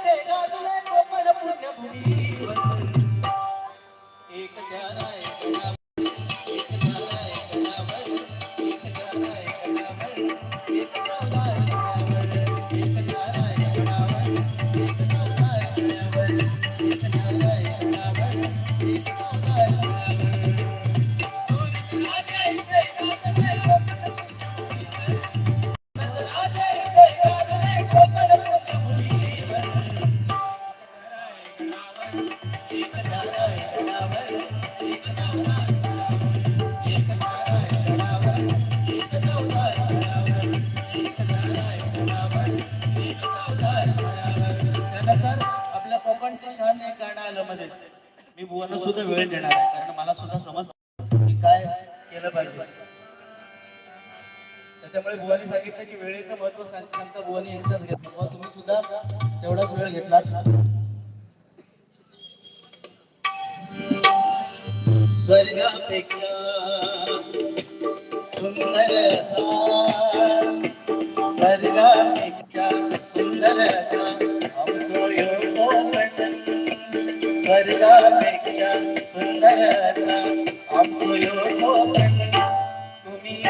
इथे गाजले कोकण पुण्यभूमीवर एक ध्याना एक नाम एक ध्याना एक नाम एक ध्याना एक नाम एक नवला एक एक ध्याना एक नाम एक नवला एक ध्याना एक नाम एक नवला राजा इथे गाजले राजा इथे गाजले कोकण पुण्यभूमीवर एक ध्याना एक नाम एक नवला एक ध्याना एक नाम एक नवला एक ध्याना एक नाम एक नवला त्यानंतर आपल्या कोकणची शान एक गाणं आलं मध्ये मी बुवांना सुद्धा वेळ देणार आहे कारण मला सुद्धा समजतं की काय केलं पाहिजे त्याच्यामुळे बुवानी सांगितलं की वेळेचं महत्व सांगता बुवानी एकदाच घेतलं बुवा तुम्ही सुद्धा तेवढाच वेळ घेतलात स्वर्गापेक्षा सुंदर असा स्वर्गापेक्षा सुंदर असा आमचा कोकण स्वर्गापेक्षा सुंदर असा आमचा कोकण तुम्ही